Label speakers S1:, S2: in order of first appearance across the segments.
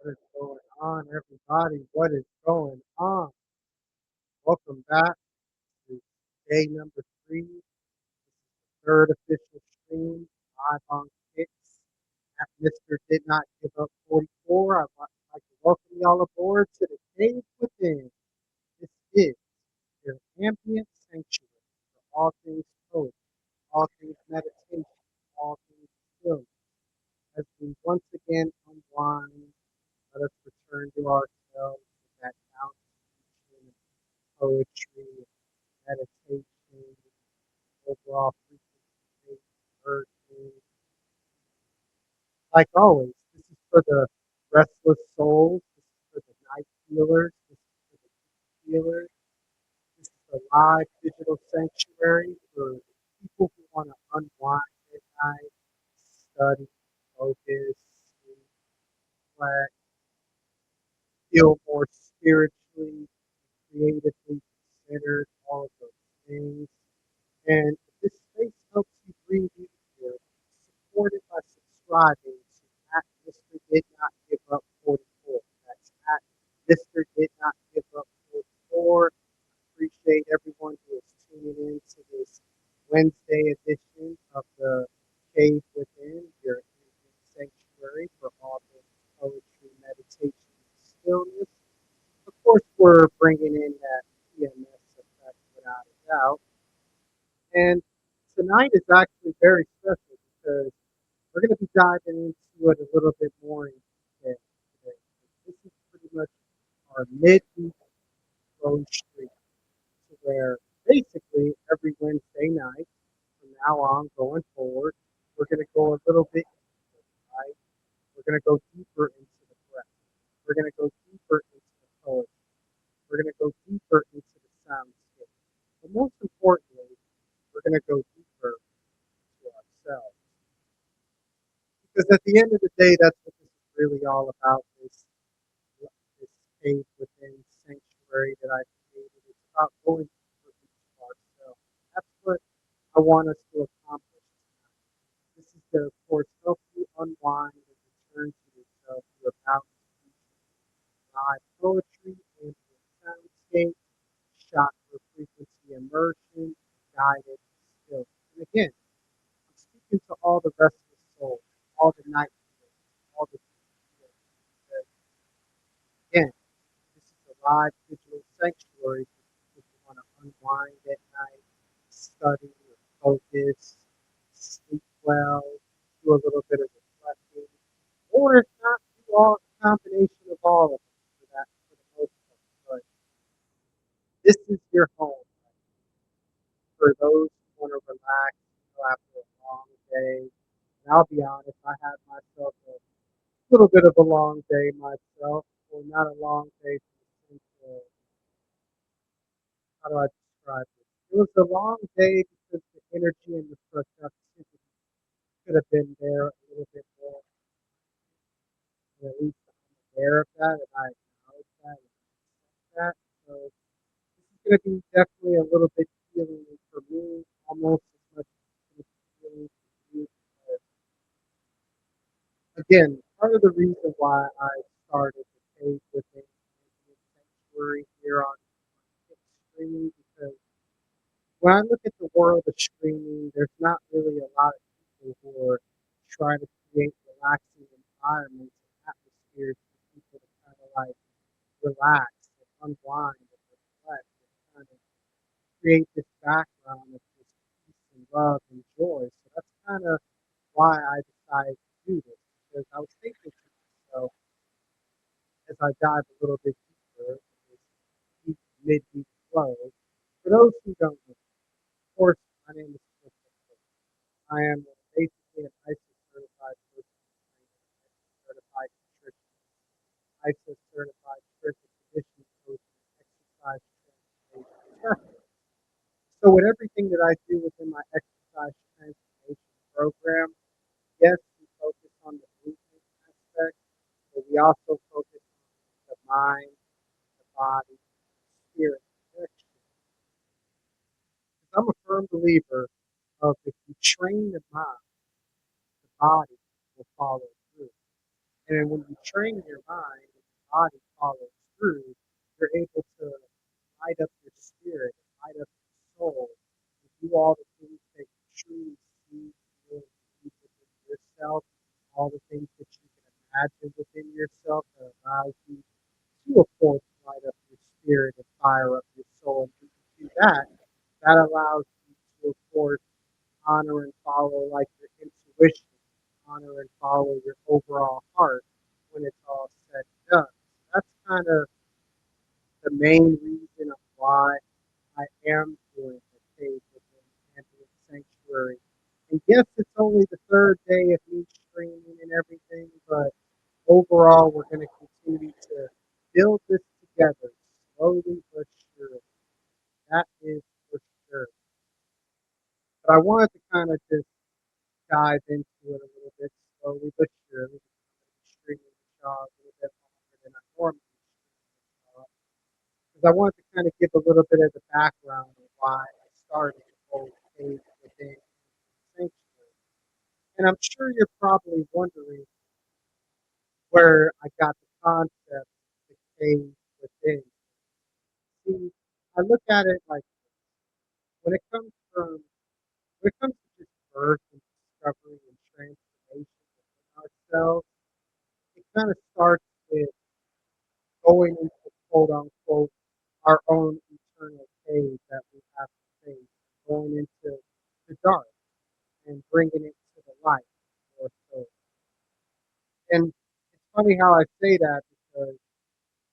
S1: What is going on, everybody? What is going on? Welcome back to day number 3, third official stream, live on Kicks at Mr. Did Not Give Up 44. I'd like to welcome y'all aboard to the Cave Within. This is your ambient sanctuary for all things poetry, all things meditation, all things stillness. As we once again unwind, let us return to ourselves with that foundation poetry, meditation, overall frequency immersion. Like always, this is for the restless souls, this is for the night healers, this is for the deep healers, this is a live digital sanctuary for people who want to unwind at night, study, focus, sleep, reflect, feel more spiritually, creatively considered, all of those things. And if this space helps you breathe easier, support it by subscribing to at Mr. Did Not Give Up 44. That's at Mr. Did Not Give Up 44. Appreciate everyone who is tuning in to this Wednesday edition of the Cave Within, your sanctuary for all things poetry, meditation, and stillness. Of course, we're bringing in that EMS effect without a doubt. And tonight is actually very special because we're going to be diving into it a little bit more in detail today. This is pretty much our midweek flow stream, to where basically every Wednesday night from now on going forward, we're going to go a little bit deeper, right? We're going to go deeper into the breath. We're going to go deeper into the poetry. We're going to go deeper into the soundscape. But most importantly, we're going to go deeper to ourselves. Because at the end of the day, that's what this is really all about. This cave within sanctuary that I've created. It's about going deeper into ourselves. That's what I want us to accomplish tonight. This is to, of course, help you unwind and return to yourself through a balanced live poetry, ambient soundscape, chakra frequency immersion, guided stillness. And again, I'm speaking to all the restless souls, all the night healers, all the healers. Because again, this is a live digital sanctuary for people who want to unwind at night, study or focus, sleep well, do a little bit of reflecting, or if not, do all a combination of all of them for that for the most part. But this is your home for those who want to relax after a long day. And I'll be honest, I had myself a little bit of a long day myself. Well, not a long day from the sense of, how do I describe it? It was a long day because the energy and the productivity could have been there a little bit more. And at least I'm aware of that and I acknowledge that and accept that. So this is going to be definitely a little bit healing for me, almost as much as it's healing for you. Because again, part of the reason why I started the Cave Within Sanctuary here on streaming, because when I look at the world of streaming, there's not really a lot of people who are trying to create relaxing environments and atmospheres for people to kind of like relax and unwind and reflect and kind of create this background of just peace and love and joy. So that's kind of why I decided to do this, because I was thinking to myself as I dive a little bit deeper in this deep midweek flow. For those who don't know, of course, my name is Chris. I am basically an ISO certified personal trainer, certified nutritionist, ISO certified spiritual conditioning coach, and exercise transformation specialist. So with everything that I do within my exercise transformation program, yes, we focus on the movement aspect, but we also focus on the mind, the body, spirit connection. Because I'm a firm believer of if you train the mind, the body will follow through. And when you train your mind and your body follows through, you're able to light up your spirit, light up your soul, and do all the things that you truly see, feel, and believe within yourself, all the things that you can imagine within yourself that allows you to, of course, light up your spirit and fire up your soul. And when you do that, that allows you to, of course, honor and follow like your intuition, honor and follow your overall heart when it's all said and done. So that's kind of the main reason of why I am doing the cave within Ambient Sanctuary. And yes, it's only the third day of me streaming and everything, but overall, we're going to continue to build this together slowly but surely. That is for sure. But I wanted to kind of just dive into it a little bit slowly but surely. I'm streaming the show a little bit longer than I normally stream, because I wanted to kind of give a little bit of the background of why I started the whole cave within Sanctuary. And I'm sure you're probably wondering where I got the concept of the cave within. See, I look at it like when it comes from when it comes to just birth and discovery and transformation within ourselves, it kind of starts with going into quote unquote our own eternal cave that we have to face, going into the dark and bringing it to the light or so. And it's funny how I say that because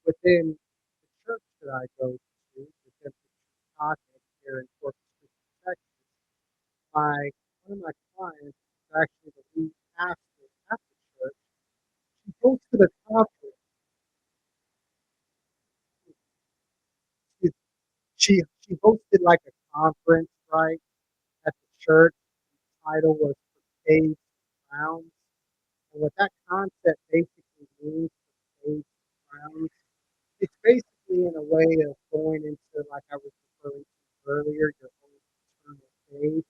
S1: within the church that I go to, the Temple Cosmic here in Corpus Christi, Texas, one of my clients is actually the lead pastor at the church. She hosted a conference. She hosted like a conference, right, at the church. The title was For Caves and Grounds. And what that concept basically means for caves and grounds, it's basically in a way of going into, like I was referring to earlier, your own eternal cave.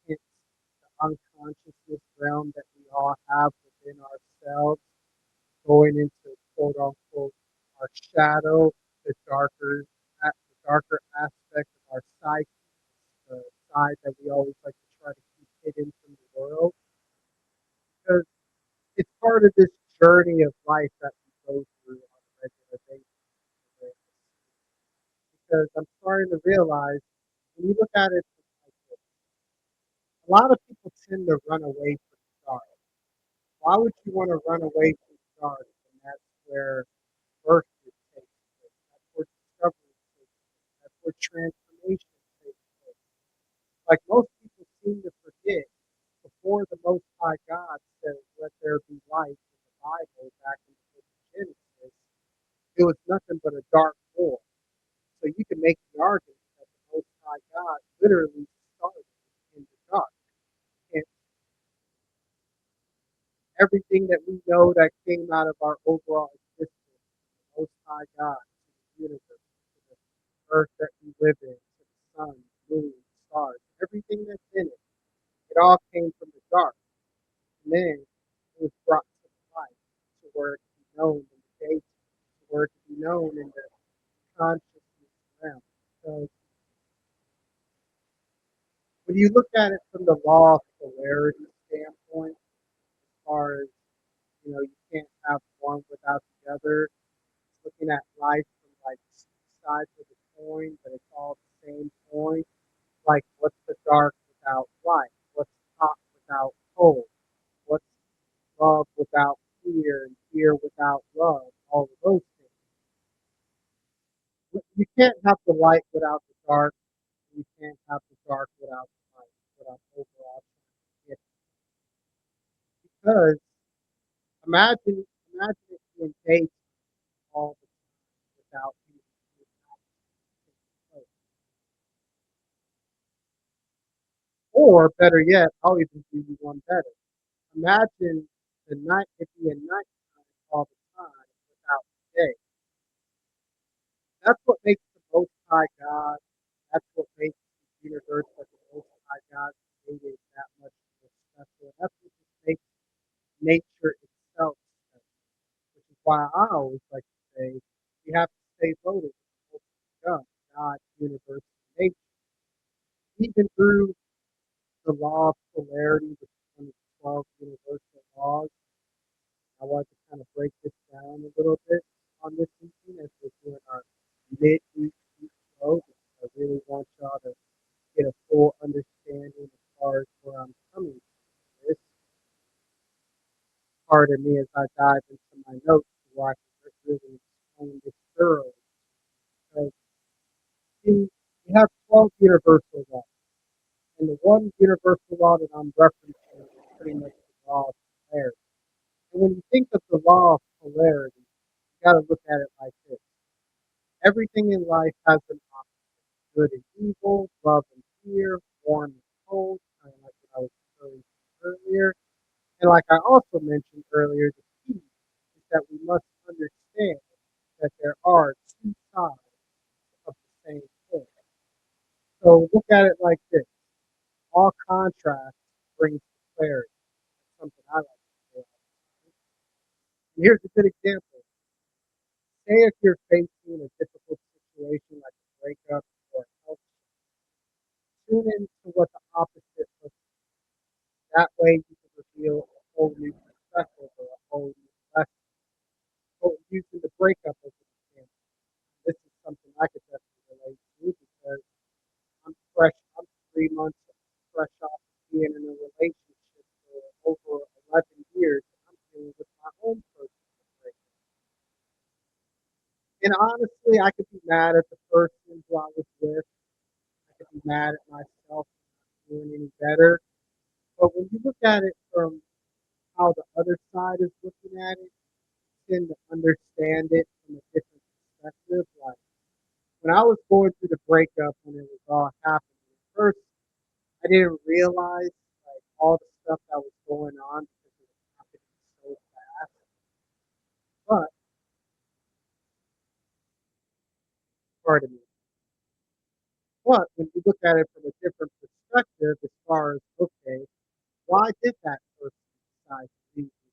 S1: It's the unconsciousness realm that we all have within ourselves, going into quote unquote our shadow, the darker the darker aspect of our psyche, the side that we always like to try to keep hidden from the world. Because it's part of this journey of life that we go through on a regular basis. Because I'm starting to realize when you look at it like this, a lot of people tend to run away from the dark. Why would you want to run away from the dark? And that's where birth takes place. That's where discovery takes place. That's where transformation takes place. Like most people seem to forget, before the Most High God said, "Let there be light" in the Bible back in the book of Genesis, it was nothing but a dark void. So you can make the argument that the Most High God literally started in the dark. And everything that we know that came out of our overall existence, the Most High God, to the universe, to the earth that we live in, to the sun, moon, stars, everything that's in it, it all came from the dark. And then it was brought to the light, to where it can be known in the daytime, to where it can be known in the consciousness realm. So when you look at it from the law of polarity standpoint, as far as you can't have one without the other. It's looking at life from like two sides of the coin, but it's all the same coin. Like what's the dark without light? What's hot without cold? What's love without fear and fear without love? All of those things. You can't have the light without the dark. You can't have the dark without the light. What I'm overall trying to get. Because imagine it being daytime all the time without being without. Or better yet, I'll even do you one better. Imagine the night it being nighttime all the time without the day. That's what makes the Most High God. That's what makes the universe that the Most High God created that much more special. That's what just makes nature itself special. why I always like to say you have to stay loaded with God, God, universe, and nature. Even through the law of polarity, which is one of the 12 universal laws, I want to kind of break this down a little bit on this evening as we're doing our midweek deep flow. Because I really want y'all to get a full understanding as far as where I'm coming from. This part of me as I dive into my notes where I can really explain this thoroughly. Because see, we have 12 universal laws. And the one universal law that I'm referencing is pretty much the law of polarity. And when you think of the law of polarity, you got to look at it like this. Everything in life has an opposite, good and evil, love and fear, warm and cold, kind of like what I was referring to earlier. And like I also mentioned earlier, the key is that we must understand that there are two sides of the same coin. So look at it like this. All contrast brings clarity. That's something I like to say all the time. And here's a good example. Say if you're facing a difficult situation like a breakup or a health, tune into what the opposite looks like. That way you can reveal a whole new perspective or a whole new lesson. So using the breakup as an example, this is something I could definitely relate to because I'm fresh. I'm 3 months fresh off of being in a relationship for over 11 years. And I'm dealing with my own personal breakup. And honestly, I could be mad at the person who I was with. I could be mad at myself for not doing any better. But when you look at it from how the other side is looking at it, you tend to understand it from a different perspective. Like when I was going through the breakup when it was all happening, at first I didn't realize like all the stuff that was going on because it was happening so fast. But pardon me. But when you look at it from a different perspective, as far as okay, why did that person decide to leave me?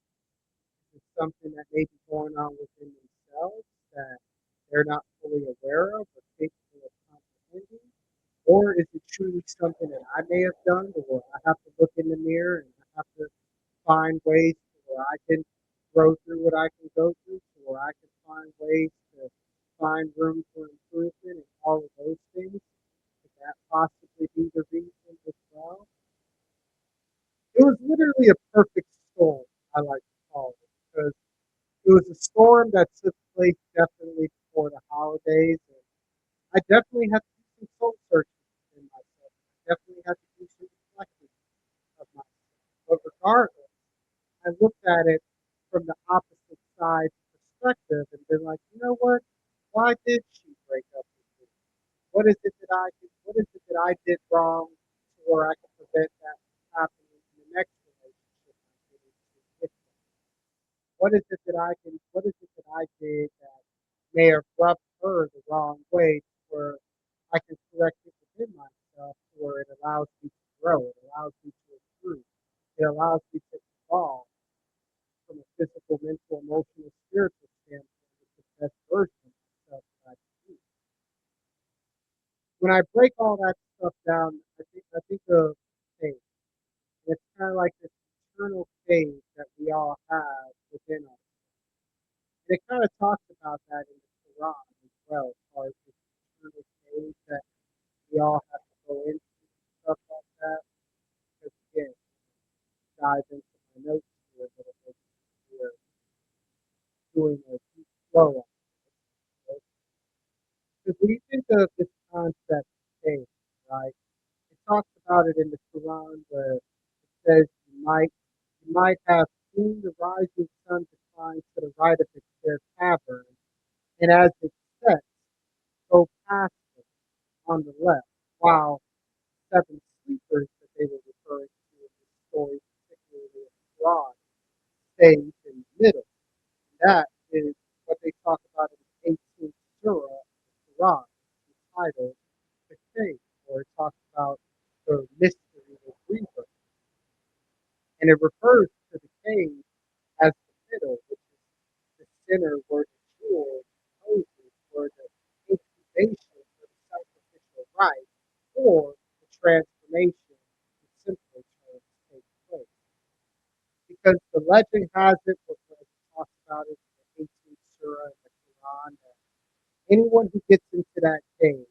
S1: Is it something that may be going on within themselves that they're not fully aware of or capable of comprehending? Or is it truly something that I may have done to where I have to look in the mirror and I have to find ways to where I can grow through what I can go through, to where I can find ways to find room for improvement and all of those things? Could that possibly be the reason as well? It was literally a perfect storm, I like to call it, because it was a storm that took place definitely before the holidays, and I definitely had to do some soul searching within myself. I definitely had to do some reflecting of myself. But regardless, I looked at it from the opposite side perspective and been like, you know what? Why did she break up with me? What is it that I did? What is it that I did wrong to where I can prevent that from happening in the next relationship I get into with them? What is it that I can? What is it that I did that may have rubbed her the wrong way, where I can correct it within myself, where it allows me to grow, it allows me to improve, it allows me to evolve from a physical, mental, emotional, spiritual standpoint with the best version of myself that I can be. When I break all that stuff down, I think of faith. And it's kind of like this eternal faith that we all have within us. And it kind of talks about that in the Quran as well, as far as this eternal faith that we all have to go into and stuff like that. Because again, dive into my notes here a little bit. We're doing a deep flow on this. Because when you think of this concept of faith, right? It talks about it in the Quran where it says you might have seen the rising sun decline to the right of their cavern, and as it sets, go past them on the left, while seven sleepers that they were referring to in this story, particularly in the Quran, stays in the middle. That is what they talk about in the 18th surah of the Quran, entitled the Cave, where it talks about the mystery of rebirth. And it refers to the cave as the middle, which is the center where the jewel poses, where the incubation for the sacrificial rite or the transformation in simpler terms takes place. Because the legend has it, what it talks about it in the 18th surah in the Quran, that anyone who gets into that cave,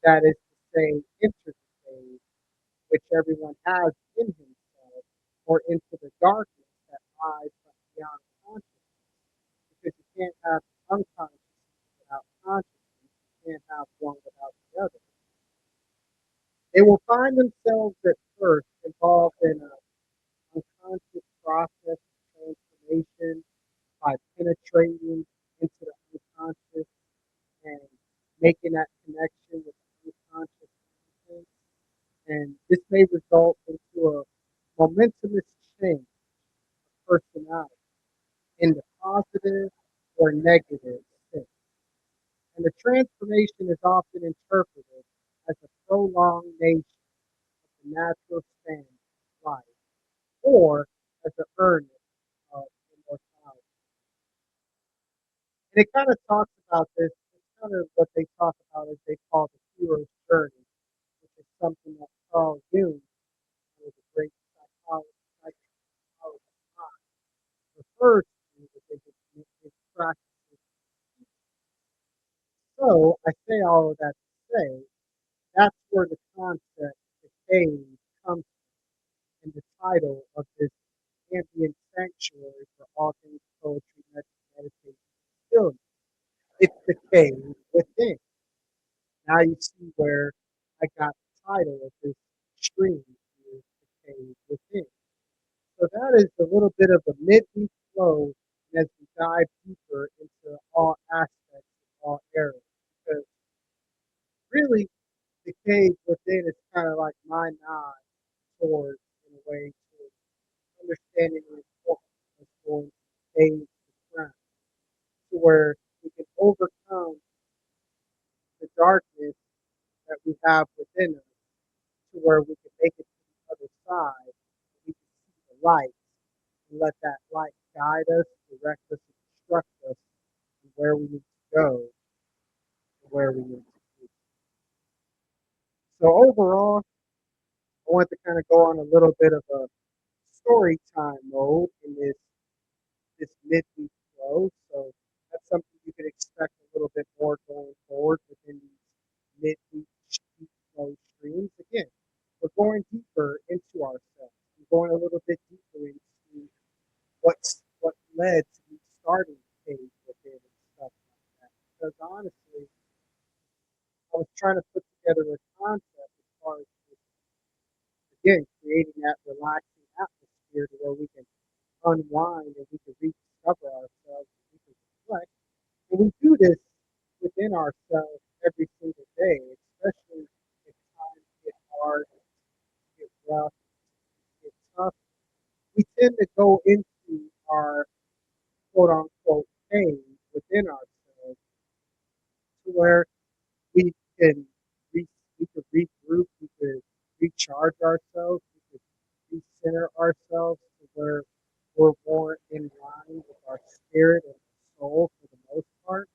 S1: that is to say, enters the cave, which everyone has in himself, or into the darkness that lies beyond consciousness. Because you can't have unconsciousness without consciousness, you can't have one without the other. They will find themselves at first involved in an unconscious process of transformation by penetrating into the unconscious and making that connection with the unconscious conscious. And this may result into a momentumous change of personality in the positive or negative sense. And the transformation is often interpreted as a prolongation of the natural span of life or as an earnest of immortality. And it kind of talks about this. It's kind of what they talk about as they call the hero's journey, which is something that Carl Jung, who was a great psychologist, refers to within his practices. So I say all of that to say that's where the concept, the cave, comes from, and the title of this ambient sanctuary for all things poetry, meditation, and stillness. It's the cave within. Now you see where I got the title of this stream is the cave within. So that is a little bit of a midweek flow as we dive deeper into all aspects of all areas. Because really the cave within is kind of like my nod towards in a way towards understanding the importance of going from cave to crown to where we can overcome the darkness that we have within us to where we can make it to the other side and we can see the light and let that light guide us, direct us, and instruct us in where we need to go and where we need to be. So overall, I want to kind of go on a little bit of a story time mode in this midweek flow. So that's something you can expect a little bit more going forward within these midweek deep flow streams. Again, we're going deeper into ourselves. We're going a little bit deeper into what led to me starting page within and stuff like that. Because honestly, I was trying to put together a concept as far as again creating that relaxing atmosphere to where we can unwind and we can rediscover ourselves and we can reflect. And we do this within ourselves every single day, especially if times get hard, get rough, get tough. We tend to go into our quote unquote pain within ourselves to where we can we could regroup, we could recharge ourselves, we could recenter ourselves to where we're more in line with our spirit and soul for the most part.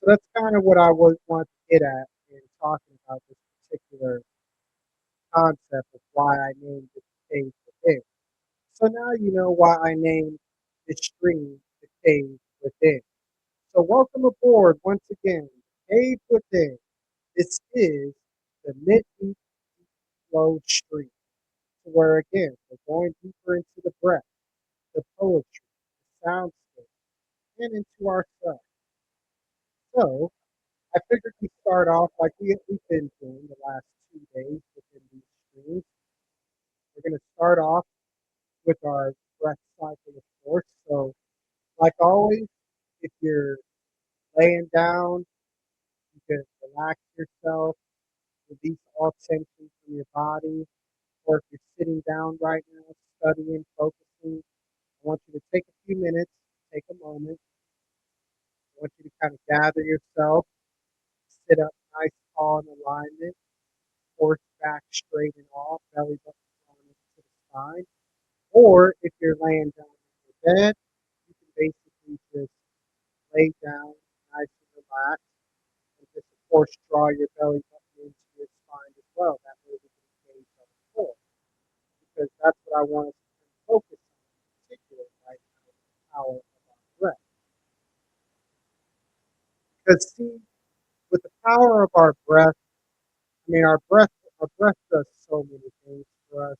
S1: So that's kind of what I was want to get at in talking about this particular concept of why I named it the cave within. So now you know why I named the stream the cave within. So welcome aboard once again, Cave Within. This is the Midweek Flow Stream, to where again we're going deeper into the breath, the poetry, the soundscape, and into ourselves. So I figured we'd start off like we've been doing the last 2 days within these streams. We're going to start off with our breath cycle, of course. So, like always, if you're laying down, you can relax yourself, release all tension from your body. Or if you're sitting down right now, studying, focusing, I want you to take a few minutes, take a moment. I want you to kind of gather yourself, sit up nice, tall in alignment, horse back straight and all, belly button down into the spine. Or if you're laying down in your bed, you can basically just lay down nice and relaxed. And just, of course, draw your belly button into your spine as well. That way we can engage on the floor. Because that's what I want us to focus on in particular right now, the power of our breath. Because see, with the power of our breath, I mean our breath does so many things for us.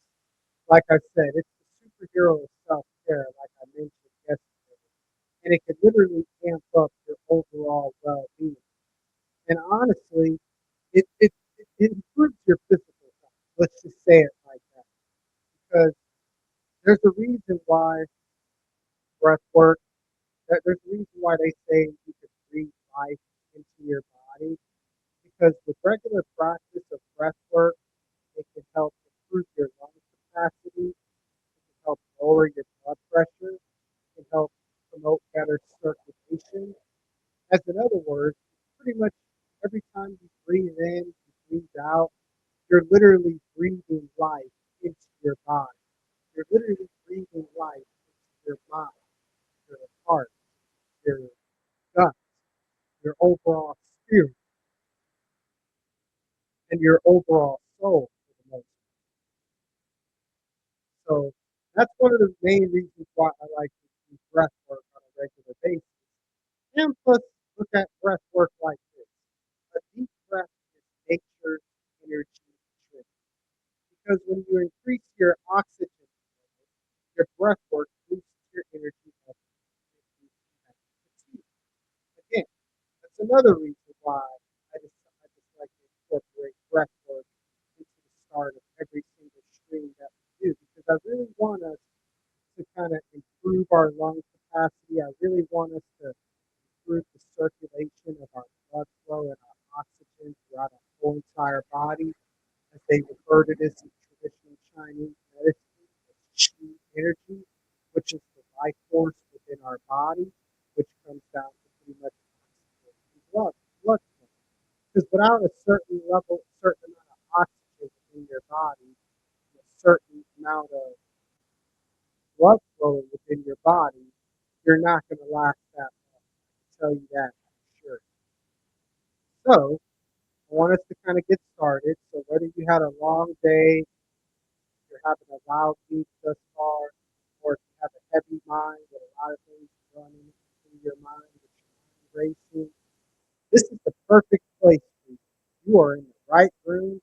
S1: Like I said, it's the superhero of self care, like I mentioned yesterday. And it can literally amp up your overall well being. And honestly, it improves your physical health. Let's just say it like that. Because there's a reason why breath work, there's a reason why they say you can breathe life into your body. Because with regular practice of breath work, it can help improve your lung capacity, it can help lower your blood pressure, it can help promote better circulation. As in other words, pretty much every time you breathe in, you breathe out, you're literally breathing life into your body. You're literally breathing life into your mind, your heart, your gut, your overall spirit, and your overall soul for the most part. So that's one of the main reasons why I like to do breath work on a regular basis. And plus, look at breath work like this. A deep breath is nature's energy drink. Because when you increase your oxygen level, your breath work boosts your energy level and fatigue. Again, that's another reason why I just like to incorporate breath work into the start of every single stream that we do because I really want us to kind of improve our lung capacity. I really want us to improve the circulation of our blood flow and our oxygen throughout our whole entire body. As they refer to this in traditional Chinese medicine as qi energy, which is the life force within our body, which comes down to pretty much oxygen and blood flow. Because without a certain level, certain amount of oxygen within your body, and a certain amount of blood flow within your body, you're not going to last that long. I can tell you that for sure. So, I want us to kind of get started. So, whether you had a long day, you're having a loud week thus far, or if you have a heavy mind with a lot of things running through your mind, with your mind racing, this is the perfect place for you. You are in the right room.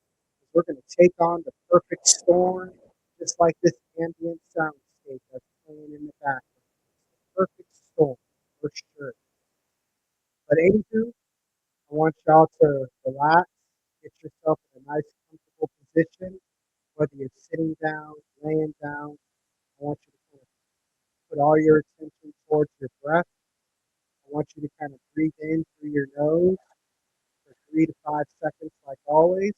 S1: We're going to take on the perfect storm, just like this ambient soundscape that's playing in the background. It's the perfect storm, for sure. But anywho, I want y'all to relax, get yourself in a nice, comfortable position, whether you're sitting down, laying down. I want you to kind of put all your attention towards your breath. I want you to kind of breathe in through your nose for 3 to 5 seconds, like always.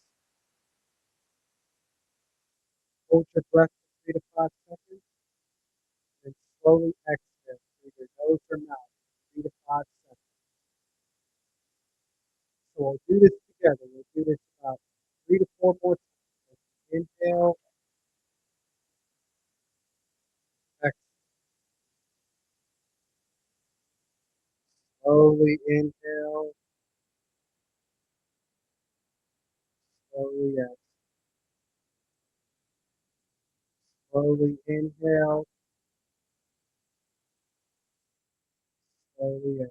S1: Hold your breath for 3 to 5 seconds, and slowly exhale through your nose or mouth for 3 to 5 seconds. So we'll do this together. We'll do this about 3 to 4 more times. So inhale, exhale. Slowly inhale, slowly exhale. Slowly inhale, slowly exhale.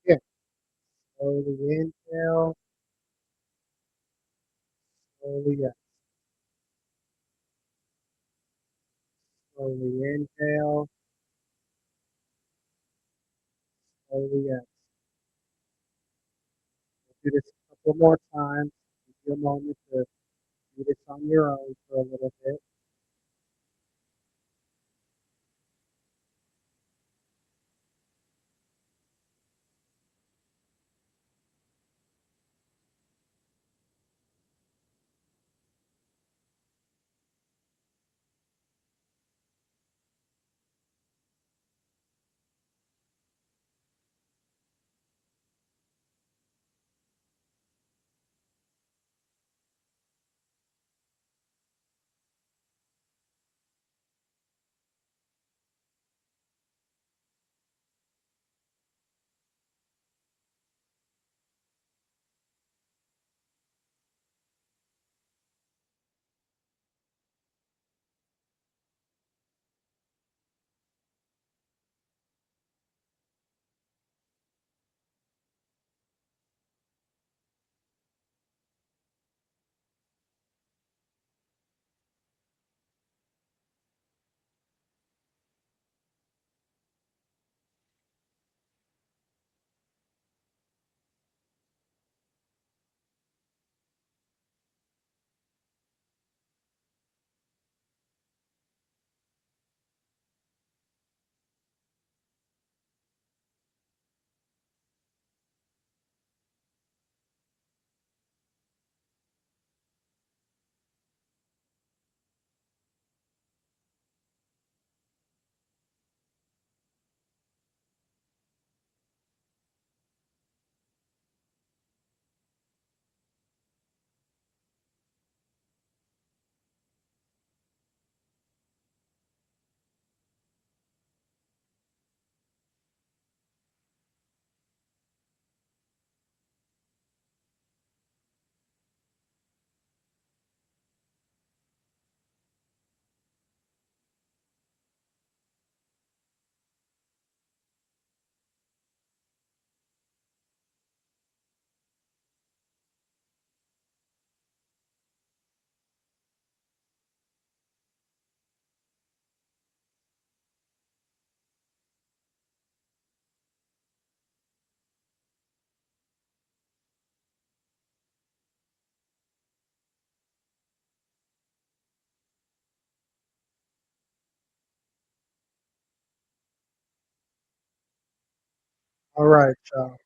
S1: Again, slowly inhale, slowly exhale. Slowly inhale, slowly exhale. We'll do this a couple more times. Give you a moment to do this on your own for a little bit. All right, y'all.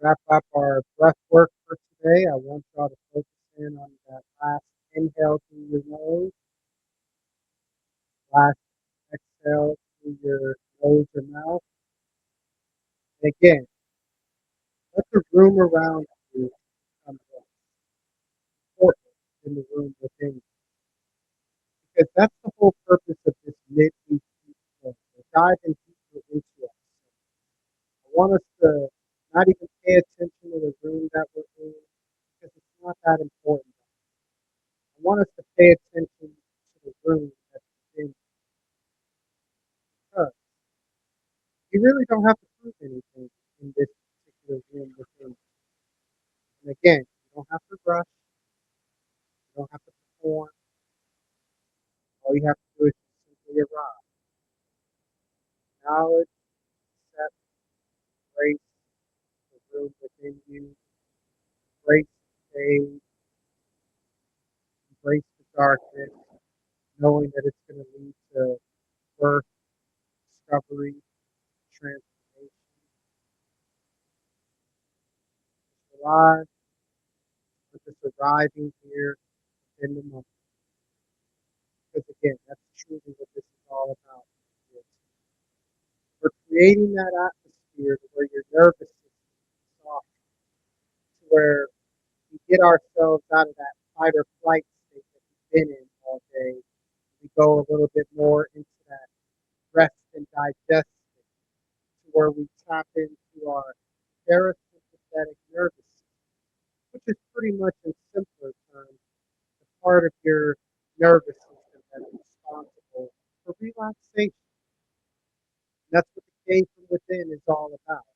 S1: Wrap up our breath work for today. I want y'all to focus in on that last inhale through your nose, last exhale through your nose or mouth. And again, let the room around you become more important than the room within you. Because that's the whole purpose of this midweek deep flow. We're diving deeper into it. I want us to not even pay attention to the room that we're in because it's not that important. I want us to pay attention to the room that's within us. You really don't have to prove anything in this particular room within you. And again, you don't have to rush, you don't have to perform. All you have to do is simply arrive. Acknowledge, accept, embrace the room within you, embrace the day, embrace the darkness, knowing that it's going to lead to birth, discovery, transformation. Just alive, we're just arriving here in the moment. Because again, that's truly what this is all about. We're creating that atmosphere to where your nervous system is soft, to where we get ourselves out of that fight or flight state that we've been in all day. We go a little bit more into that rest and digest state, to where we tap into our parasympathetic nervous system, which is pretty much in simpler terms the part of your nervous system that is responsible for relaxation. And that's what the game from within is all about.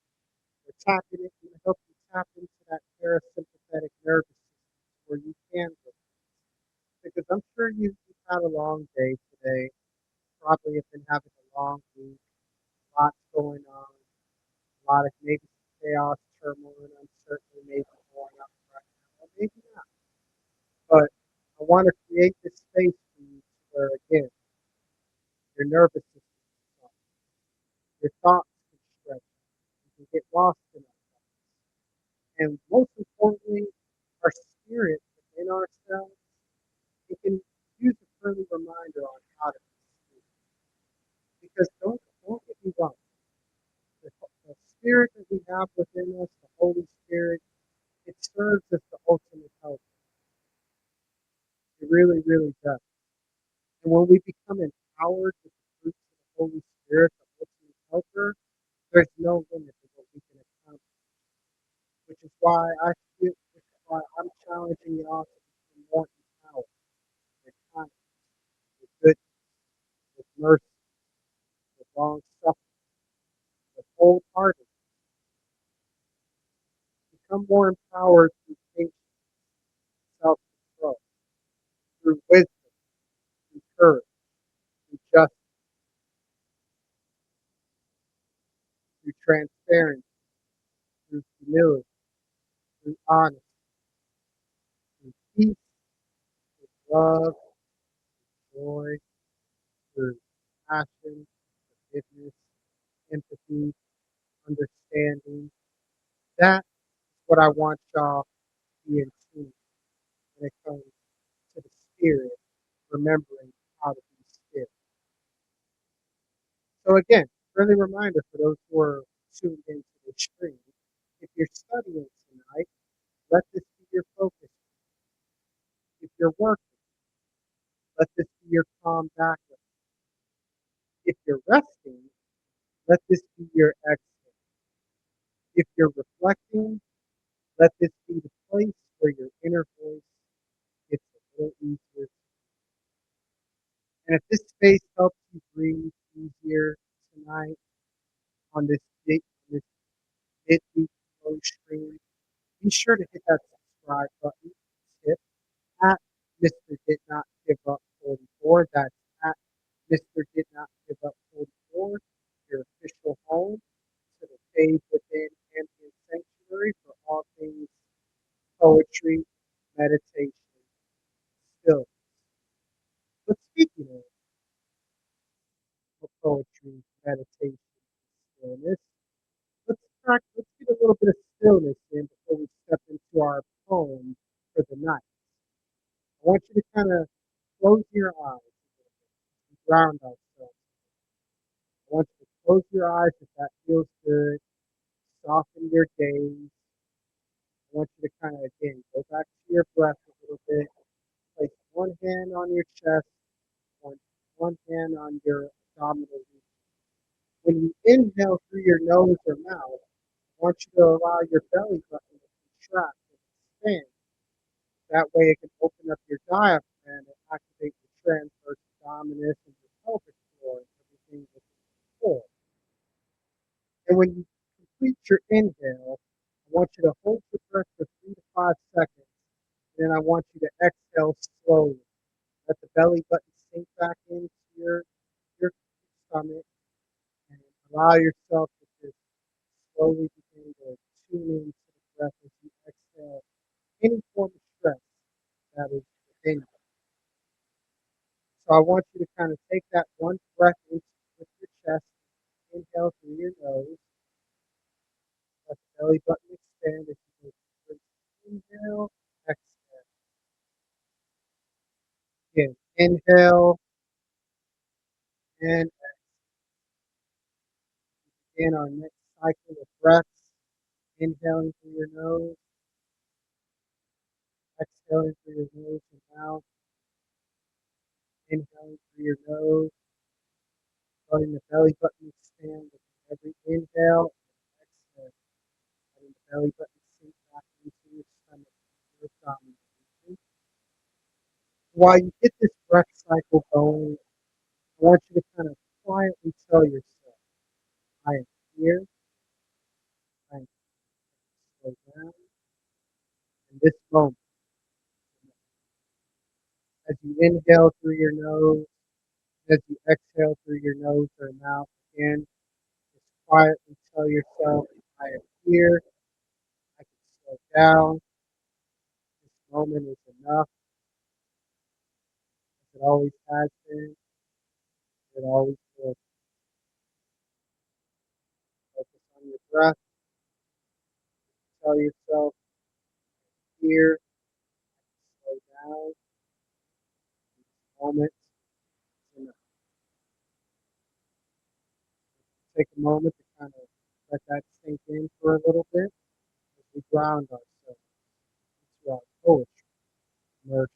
S1: We're tapping it and help you tap into that parasympathetic nervous system where you can relax. Because I'm sure you've had a long day today. Probably have been having a long week, lots going on, a lot of maybe some chaos, turmoil, and uncertainty maybe going on right now, or maybe not. But I want to create this space for you where again your nervous system is calm, your thoughts can stretch, you can get lost in our thoughts. And most importantly, our spirit within ourselves, it can use a friendly reminder on how to be still. Because don't get me wrong, the spirit that we have within us, the Holy Spirit, it serves as the ultimate helper. It really, really does. And when we become empowered with the fruits of the Holy Spirit, the ultimate helper, there's no limit to what we can accomplish. Which is why which is why I'm challenging y'all to become more empowered with kindness, with goodness, with mercy, with long suffering, with wholeheartedness. Become more empowered through patience, self control, through wisdom, through courage, through justice, through transparency, through humility, through honesty, through peace, through love, joy, through passion, forgiveness, empathy, understanding. That's what I want y'all to be in tune when it comes to the spirit, remembering how to be still. So again, friendly reminder for those who are tuned into the stream, if you're studying tonight, let this be your focus. If you're working, let this be your calm background. If you're resting, let this be your exhale. If you're reflecting, let this be the place where your inner voice gets a little easier. And if this space helps you breathe easier tonight on this midweek flow stream, be sure to hit that subscribe button. Hit at Mr. Did Not Give Up 44. That's at Mr. Did Not Give Up 44. Your official home to the Cave Within Ambient Sanctuary for all things poetry, meditation, still. But speaking of poetry, meditation, stillness, little bit of stillness in before we step into our poem for the night. I want you to kind of close your eyes and ground ourselves. I want you to close your eyes if that feels good. Soften your gaze. I want you to kind of, again, go back to your breath a little bit. Place one hand on your chest, one, one hand on your abdominal region. When you inhale through your nose or mouth, I want you to allow your belly button to contract and expand. That way it can open up your diaphragm and activate the transverse abdominis and your pelvic floor and everything within the core. And when you complete your inhale, I want you to hold your breath for 3 to 5 seconds. And then I want you to exhale slowly. Let the belly button sink back into your stomach and allow yourself to just slowly begin to tune into the breath as you exhale any form of stress that is within you. So I want you to kind of take that one breath into with your chest, inhale through your nose, let the belly button expand as you go through. Inhale, exhale. Again, inhale and begin our next cycle of breaths. Inhaling through your nose, exhaling through your nose and mouth, inhaling through your nose, letting the belly button expand with every inhale and exhale, letting the belly button sink back into your stomach, your abdomen. While you get this breath cycle going, I want you to kind of quietly tell yourself, I am here, I am slow down in this moment. As you inhale through your nose, as you exhale through your nose or mouth again, just quietly tell yourself, I am here, I can slow down, this moment is enough, as it always has been, it always will. Focus on your breath, tell yourself, here, slow down, this moment is enough. Take a moment to kind of let that sink in for a little bit as we ground ourselves into our poetry. Immersion.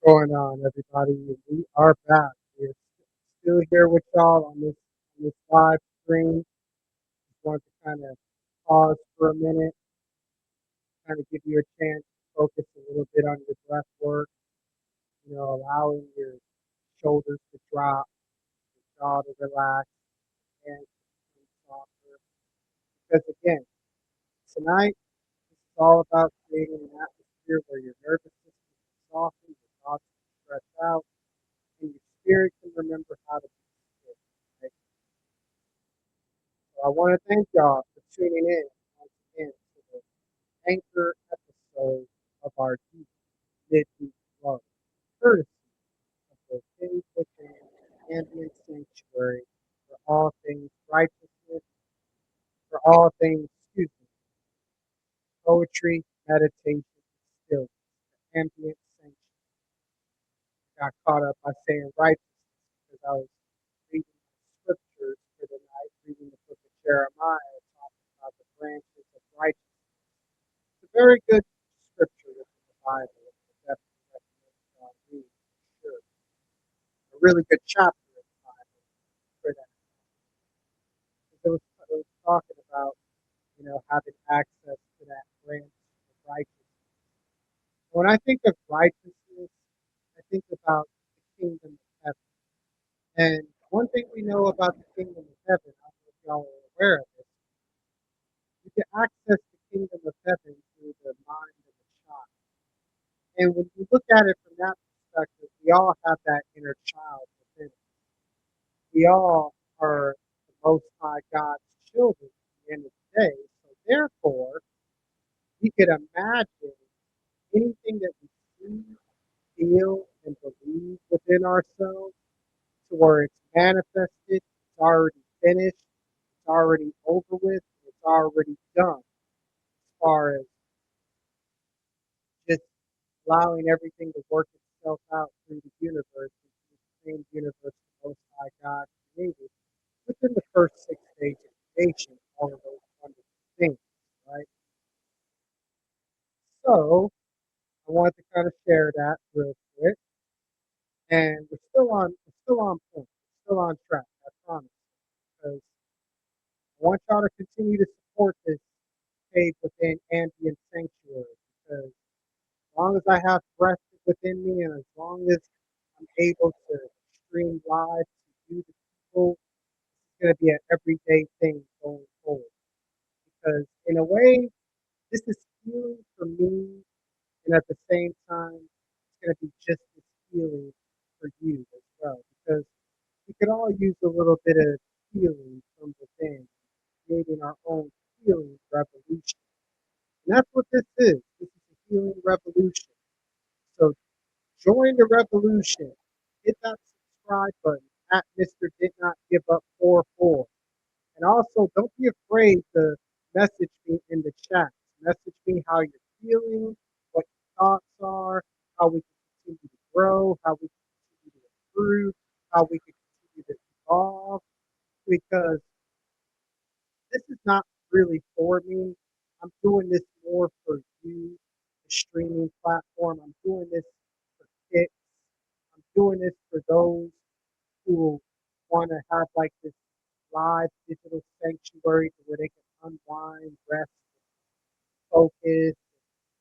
S1: Going on, everybody? We are back. We're still here with y'all on this live stream. Just wanted to kind of pause for a minute, kind of give you a chance to focus a little bit on your breath work. Allowing your shoulders to drop, your jaw to relax, and to become softer. Because again, tonight this is all about creating an atmosphere where your nervous system is softened, your thoughts can stretch out, and your spirit can remember how to be still. Right? So I want to thank y'all for tuning in once again to the anchor episode of our deep midweek flow, courtesy of the Faith Within Ambient Sanctuary for all things righteousness, for all things, poetry, meditation, stillness, the ambient sanctuary. Got caught up by saying righteousness because I was reading the scriptures for the night, reading the book of Jeremiah, talking about the branches of righteousness. It's a very good scripture within the Bible. It's definitely recommend reading for sure. A really good chapter in the Bible for that. It was talking about, having access to that branch of righteousness. When I think of righteousness, I think about the kingdom of heaven. And one thing we know about the kingdom of heaven, I don't know if y'all are aware of this, you can access the kingdom of heaven through the mind of a child. And when you look at it from that perspective, we all have that inner child within us. We all are the Most High God's children at the end of the day. So therefore, we could imagine anything that we see, feel, and believe within ourselves to where it's manifested, it's already finished, it's already over with, it's already done as far as just allowing everything to work itself out through the universe, the same universe the Most High God created within the first 6 days of creation, all of those wonderful things, right? So I wanted to kind of share that real quick, and we're still on point, we're still on track, I promise, because I want y'all to continue to support this faith within ambient sanctuary, because as long as I have breath within me, and as long as I'm able to stream live to you, the people, it's going to be an everyday thing going forward. Because in a way, this is healing for me, and at the same time, it's going to be just as healing for you as well. Because we could all use a little bit of healing from within, creating our own healing revolution. And that's what this is. This is a healing revolution. So join the revolution. Hit that subscribe button at Mr. Did Not Give Up 44. And also, don't be afraid to message me in the chat. Message me how you're feeling, what your thoughts are, how we can continue to grow, how we can continue to improve, how we can continue to evolve. Because this is not really for me. I'm doing this more for you, the streaming platform. I'm doing this for kids. I'm doing this for those who want to have like this live digital sanctuary where they can unwind, rest, focus,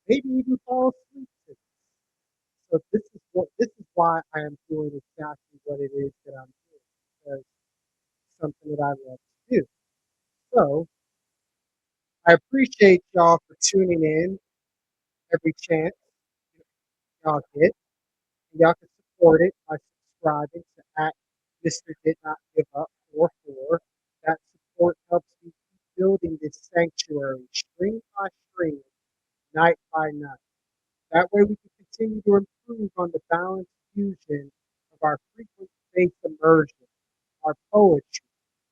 S1: maybe even fall asleep to. So this is why I am doing exactly what it is that I'm doing, because it's something that I love to do. So I appreciate y'all for tuning in every chance y'all get. And y'all can support it by subscribing to at Mr. Did Not Give Up 44. That support helps me keep building this sanctuary stream by stream, night by night. That way we can continue to improve on the balanced fusion of our frequent faith immersion, our poetry,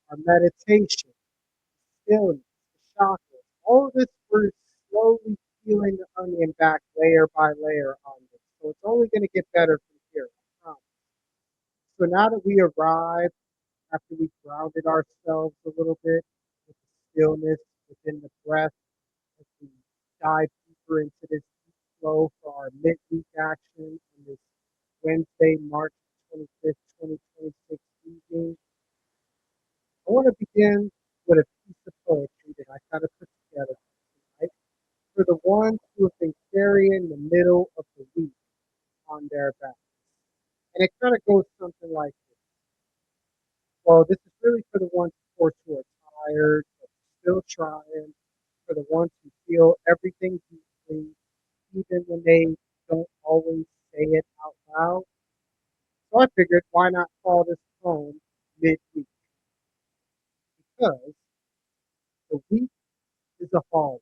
S1: our meditation, stillness, the chakras. All of this we're slowly peeling the onion back layer by layer on this. So it's only going to get better from here, I promise. So now that we arrived, after we grounded ourselves a little bit with the stillness within the breath, as we dive deeper into this deep flow for our midweek action and this Wednesday, March 25th, 2026 evening. I want to begin with a piece of poetry that I kind of put together tonight for the ones who have been carrying the middle of the week on their back. And it kind of goes something like this. Well, this is really for the ones, of course, who are tired, but still trying, for the ones who feel everything deeply, even when they don't always say it out loud. So I figured, why not call this poem Midweek? Because the week is a hall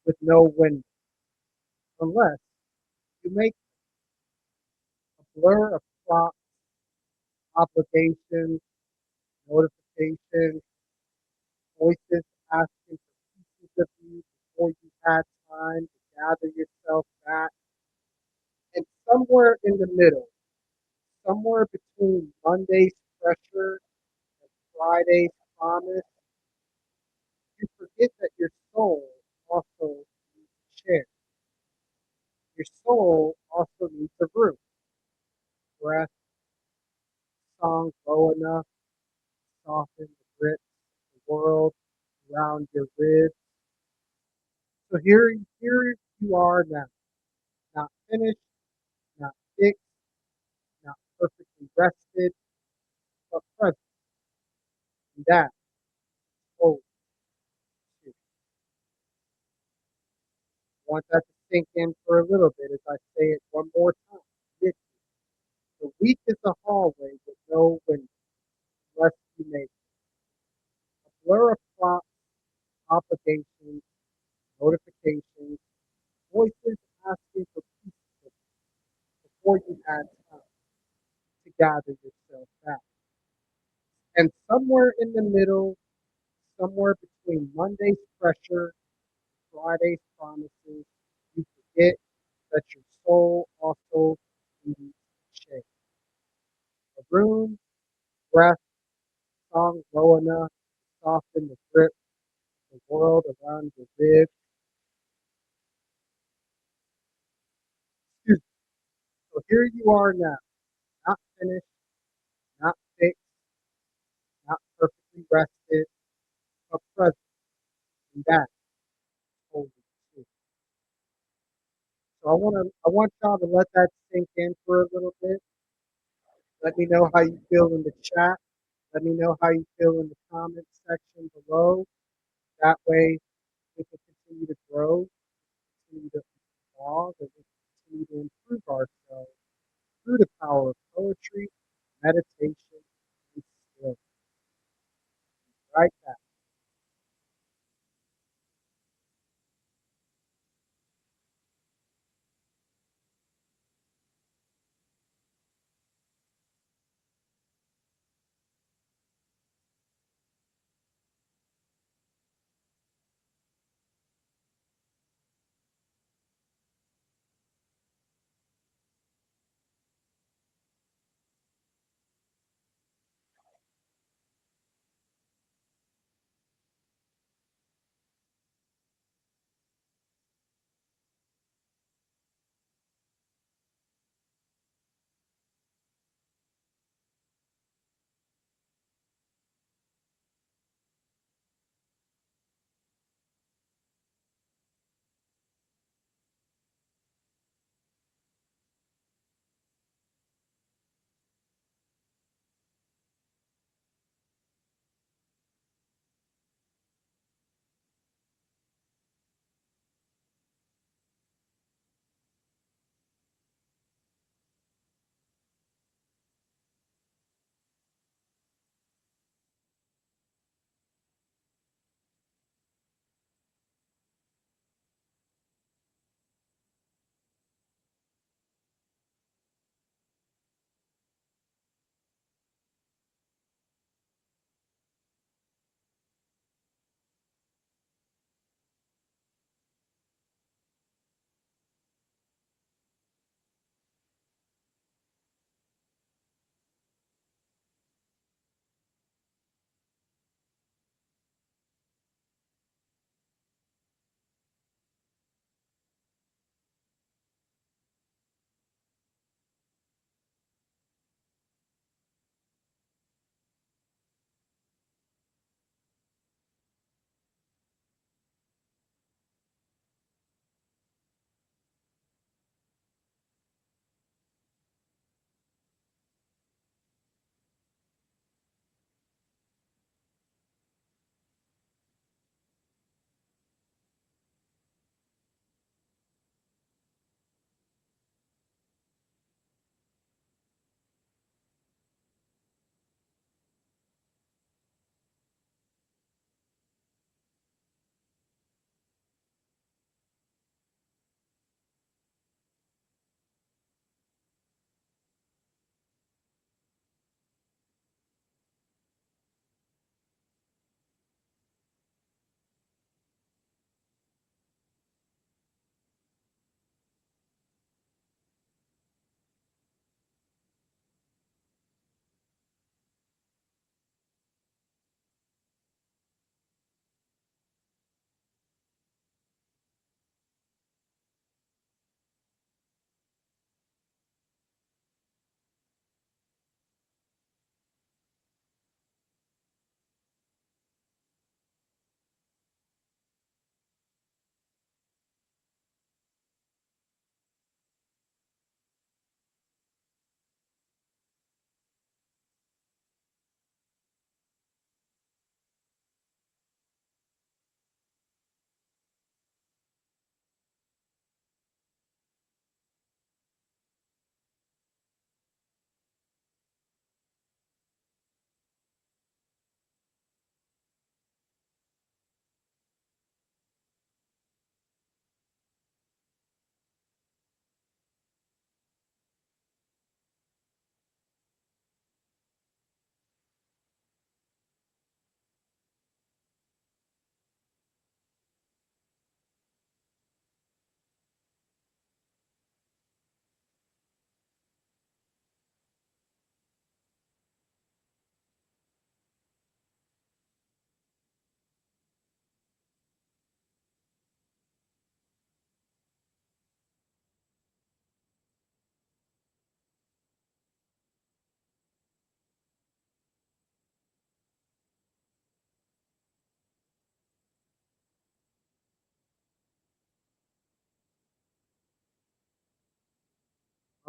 S1: with no window, unless you make a blur of clocks, obligations, notifications, voices asking for pieces of you before you had time to gather yourself back. And somewhere in the middle, somewhere between Monday's pressure and Friday's promise, you forget that your soul also needs a chair. Your soul also needs a room, breath, song low enough to soften the grips of the world around your ribs. So here you are now, not finished, not fixed, not perfectly rested, but present. And that holds you. I want that to sink in for a little bit as I say it one more time. It, the week is a hallway with no window, unless you make a blur of clocks, obligations, notifications, voices asking for pieces before you had time to gather yourself back. And somewhere in the middle, somewhere between Monday's pressure and Friday's promises, you forget that your soul also needs change. A room, breath, song low enough to soften the grip of the world around your ribs. Excuse me. So here you are now, not finished, not fixed, not perfectly rested, but present. And that is holy too. So I want y'all to let that sink in for a little bit. Let me know how you feel in the chat. Let me know how you feel in the comment section below. That way we can continue to grow, continue to evolve, and we can continue to improve ourselves through the power of poetry, meditation, and skill. Right back.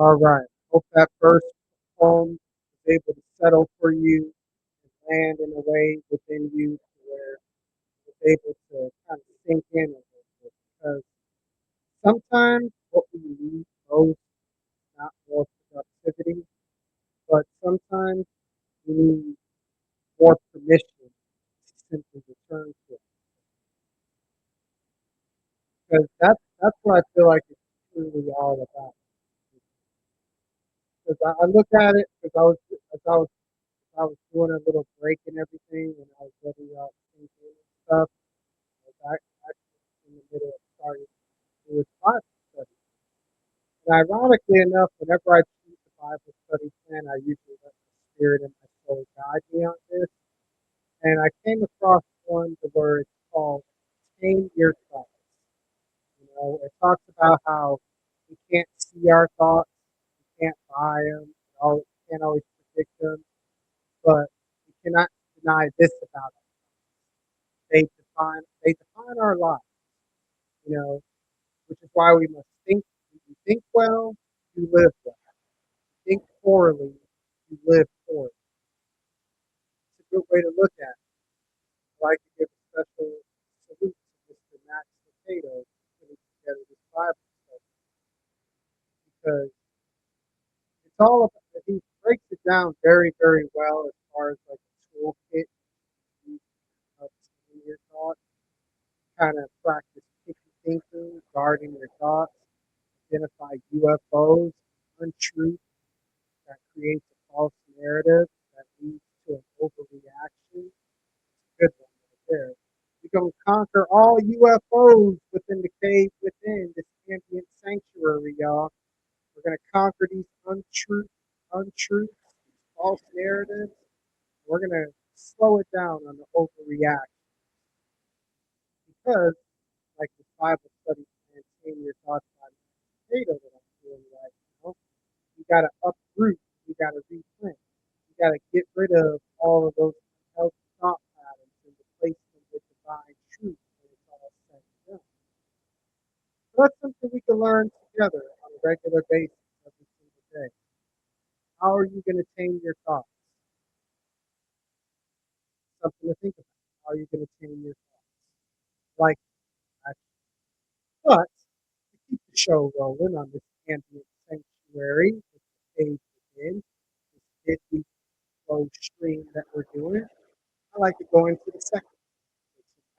S1: All right. Hope that first poem was able to settle for you and land in a way within you to where it was able to kind of sink in a little bit. Because sometimes what we need most is not more productivity, but sometimes we need more permission to simply return to it. Because that's what I feel like it's truly all about. Because I look at it because I was doing a little break and everything when I was letting out thinking and stuff. I was actually in the middle of starting to do a Bible study. And ironically enough, whenever I choose the Bible study plan, I usually let the Spirit and my soul guide me on this. And I came across one where it's called Tame Your Thoughts. You know, it talks about how we can't see our thoughts, we can't buy them, we can't always predict them, but we cannot deny this about them. They define our lives, you know, which is why we must think. If you think well, you live well. Think poorly, you live poorly. It's a good way to look at it. I'd like to give a special salute to Mr. Max Potato for putting together this Bible study because it's all about, he breaks it down very, very well as far as like a toolkit you help in your thoughts, kind of practice picky thinking, guarding your thoughts, identify UFOs, untruth that creates a false narrative that leads to an overreaction. Good one right there. We're going to conquer all UFOs within the cave within this ambient sanctuary, y'all. We're going to conquer these untruths, these false narratives. We're going to slow it down on the overreaction because, like the Bible study plan, Tame Your Thoughts by Potato that I'm doing right now, you got to uproot, you got to replant, you got to get rid of all of those unhealthy thought patterns and replace them with divine truth when it's all said and done. So that's something we can learn together on a regular basis every single day. How are you going to tame your thoughts? Something to think about. How are you going to tame your thoughts? Like that. But to keep the show rolling on this ambient sanctuary with the page within, this Midweek Flow stream that we're doing, I like to go into the second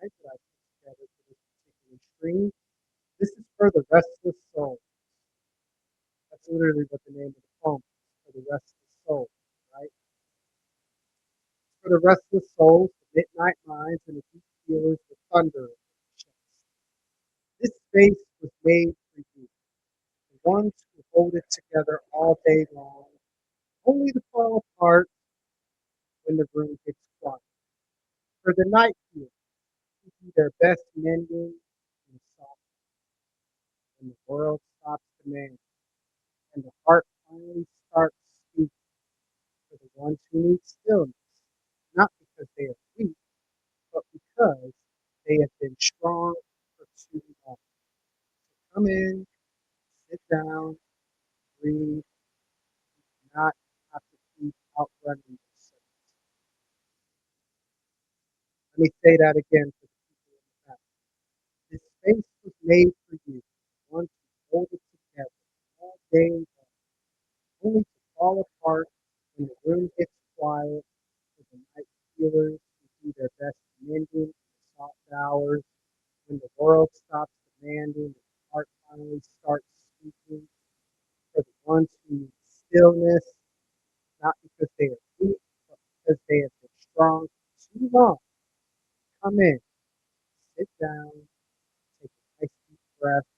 S1: tonight that I put together for this particular stream. This is for the restless soul. That's literally what the name of the poem is, for the restless soul, right? For the restless souls, the midnight minds, and the deep feelers, the thunder of the chest. This space was made for you, the ones who hold it together all day long, only to fall apart when the room gets quiet. For the night feelers, who do their best mending and soft when the world stops demanding, and the heart finally starts speaking. For the ones who need stillness, not because they are weak, but because they have been strong for too long. Come in, sit down, breathe, not have to keep outrunning yourself. Let me say that again for the people in the back. This space was made for you, one to hold it together all day long, only to fall apart when the room gets quiet, for the night healers who do their best mending in the soft hours, when the world stops demanding and the heart finally starts speaking, for the ones who need stillness, not because they are weak, but because they have been strong for too long. Come in, sit down, take a nice deep breath,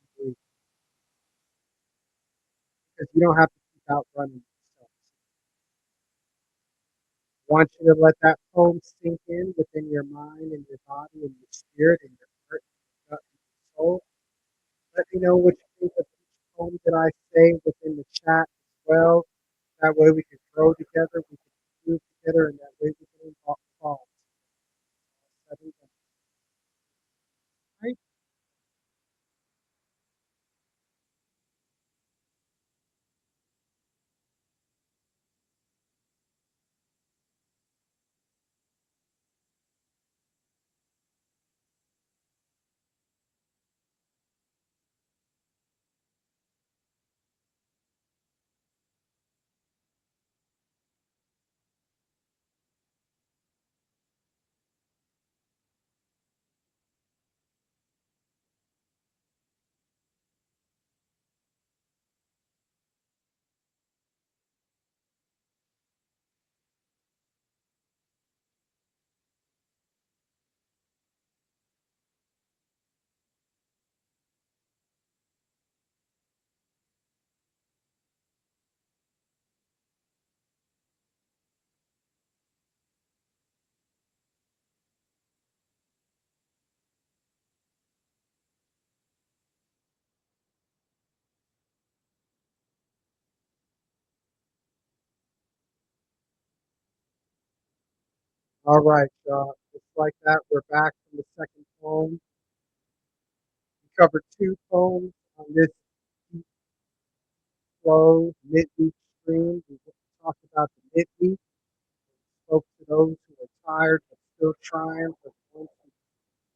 S1: and breathe. Because you don't have to keep outrunning yourself. I want you to let that poem sink in within your mind and your body and your spirit and your heart and your gut and your soul. Let me know what you think of each poem that I say within the chat as well. That way we can grow together, we can improve together, and that way we can evolve. Right? All right, just like that, we're back from the second poem. We covered two poems on this deep flow midweek stream. We talked about the midweek, spoke to those who are tired but still trying, for the ones who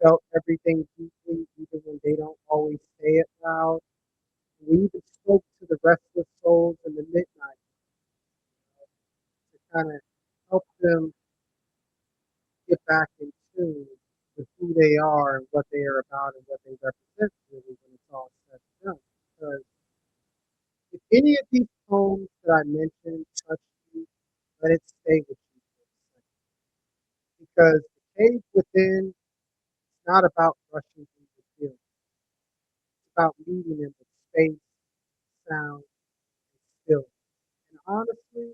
S1: felt everything deeply, even when they don't always say it loud. We even spoke to the restless souls in the midnight to kind of help them get back in tune with who they are and what they are about and what they represent really when it's all said and done. Because if any of these poems that I mentioned touch you, let it stay with you for a second. Because the cave within is not about rushing through the feelings. It's about meeting them with space, sound, and stillness. And honestly,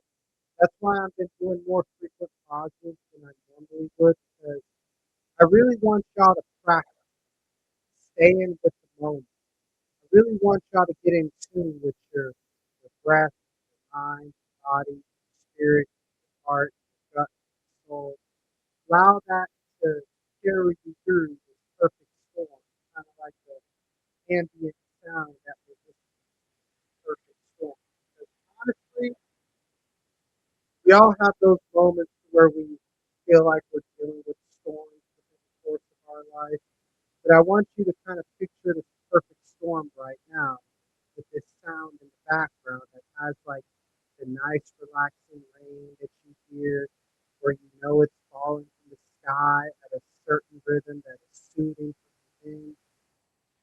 S1: that's why I've been doing more frequent pauses than I normally would because I really want y'all to practice staying with the moment. I really want y'all to get in tune with your breath, your mind, body, spirit, heart, gut, soul. Allow that to carry you through this perfect storm, kind of like the ambient sound that was this perfect storm. Because honestly, we all have those moments where we feel like we're dealing with storms within the course of our life. But I want you to kind of picture this perfect storm right now with this sound in the background that has like the nice relaxing rain that you hear where you know it's falling from the sky at a certain rhythm that is soothing from within.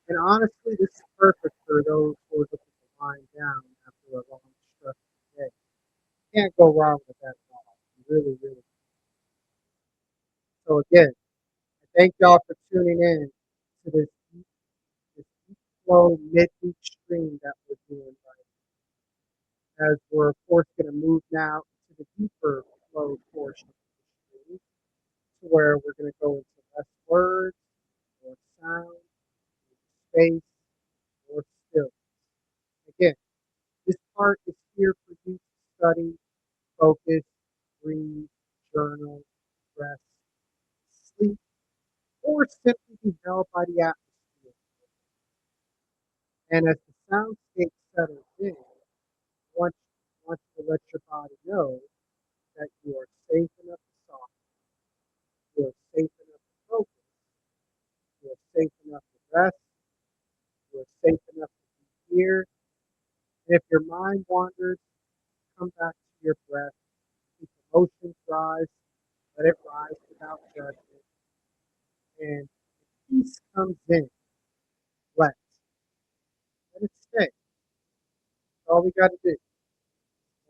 S1: And honestly, this is perfect for those who are looking to wind down after a long, stressful day. Can't go wrong with that at all. You really, really. So again, I thank y'all for tuning in to this deep flow midweek stream that we're doing right, as we're of course going to move now to the deeper flow portion of the stream, to where we're going to go into less words, more sound, more space, more still. Again, this part is here for you to study, focus, breathe, journal, rest, sleep, or simply be held by the atmosphere. And as the soundscape settles in, want, want to let your body know that you are safe enough to soften, you are safe enough to focus, you are safe enough to rest, you are safe enough to be here. And if your mind wanders, come back to your breath. Keep emotions rise, let it rise without judgment. And peace comes in, let it stay. That's all we got to do.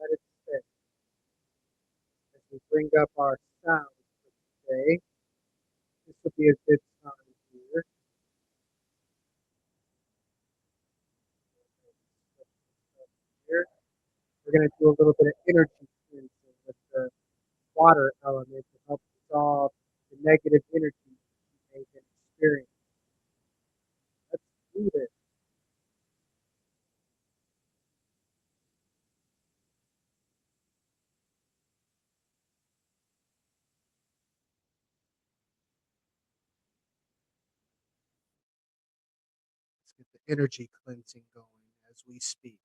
S1: Let it stay. As we bring up our sound for today, this will be a good time here. Here, we're going to do a little bit of energy cleansing with the water element to help dissolve the negative energy you may have experienced. Let's do this. Let's get the energy cleansing going as we speak.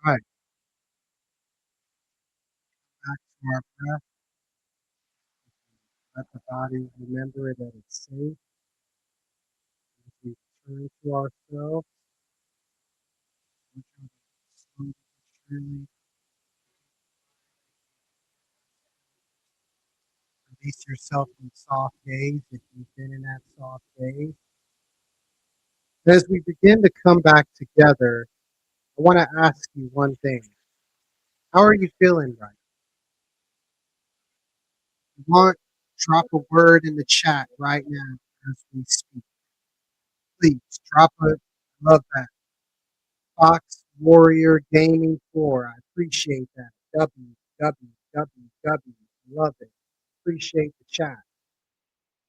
S1: Right. Back to our breath. Let the body remember that it's safe. As we turn to ourselves, we try to slowly but surely release yourself from soft gaze if you've been in that soft gaze. As we begin to come back together, I want to ask you one thing. How are you feeling right? You want drop a word in the chat right now as we speak. Please drop a love that. Fox Warrior Gaming 4. I appreciate that. WWWW. Love it. Appreciate the chat.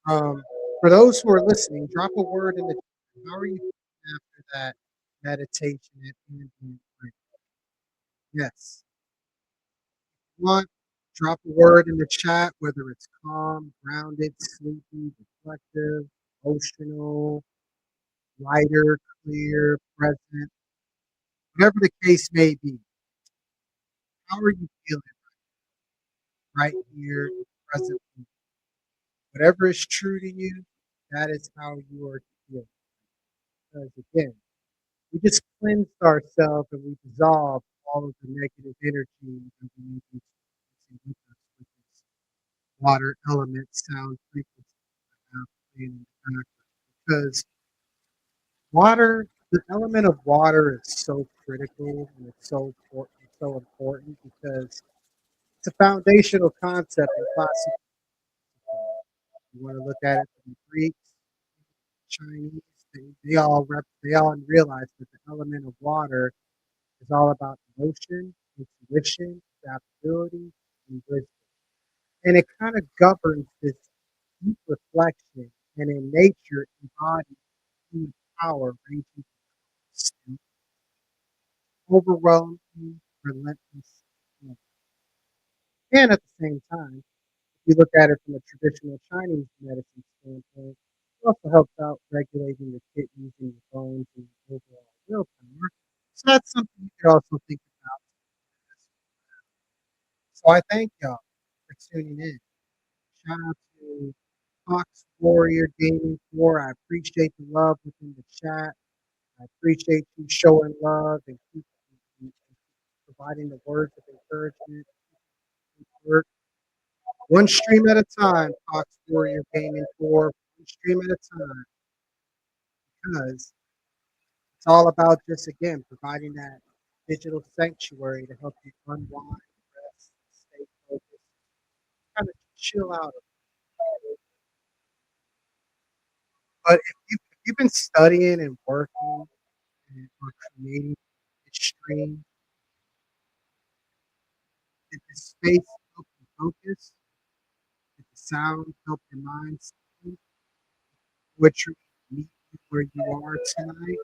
S1: Um, for those who are listening, drop a word in the chat. How are you feeling after that meditation at ambient break? Yes. Want drop a word in the chat, whether it's calm, grounded, sleepy, reflective, emotional, lighter, clear, present, whatever the case may be. How are you feeling right here, present? Whatever is true to you, that is how you are to feel. Because again, we just cleansed ourselves and we dissolved all of the negative energy that we may be experiencing with us with this water element sound frequency playing in the background. Because the element of water is so critical and it's so important because it's a foundational concept in classical. You want to look at it from the Greeks, Chinese, they all realize that the element of water is all about emotion, intuition, adaptability, and wisdom. And it kind of governs this deep reflection and in nature embodies human power ranging from still, overwhelming, relentless, and at the same time, if you look at it from a traditional Chinese medicine standpoint, it also helps out regulating your kidneys and your bones and your overall willpower. So that's something you could also think about. So I thank y'all for tuning in. Shout out to Fox Warrior Gaming 4. I appreciate the love within the chat. I appreciate you showing love and keep providing the words of encouragement. Work one stream at a time, Fox Warrior Gaming 4. One stream at a time because it's all about just, again, providing that digital sanctuary to help you unwind, rest, stay focused, kind of chill out. But if you've been studying and working and or creating this stream, did the space help you focus? Did the sound help your mind sleep? Poetry meet you where you are tonight?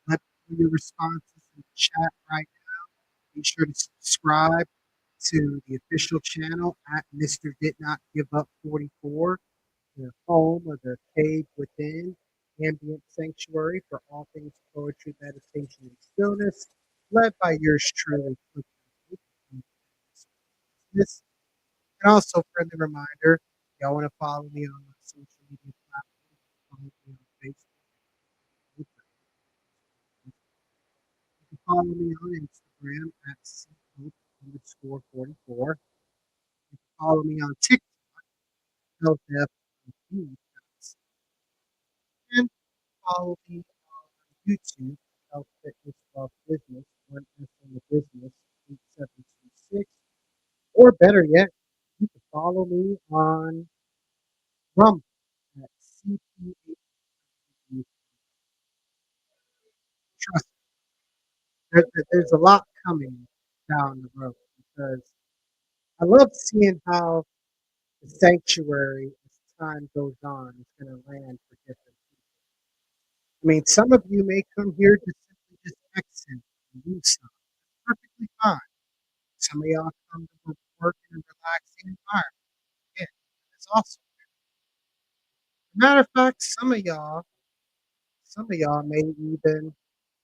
S1: Let me know your responses in the chat right now. Be sure to subscribe to the official channel at Mr. Did Not Give Up 44, the home of the Cave Within ambient sanctuary for all things poetry, meditation, and stillness, led by yours truly. This and also friendly reminder, y'all want to follow me on my social media platforms. Follow me on Facebook. You can follow me on Instagram at @cope_44. You can follow me on TikTok, LFB, and follow me on YouTube, Health Fitness Love Business, 1S on the Business, 8726. Or better yet, you can follow me on Rumble at CPA. Trust me, there's a lot coming down the road because I love seeing how the sanctuary, as time goes on, is going to land for different people. I mean, some of you may come here to simply just exit and do something. Perfectly fine. Some of y'all come to work in a relaxing environment. Yeah, that's awesome. Matter of fact, some of y'all may even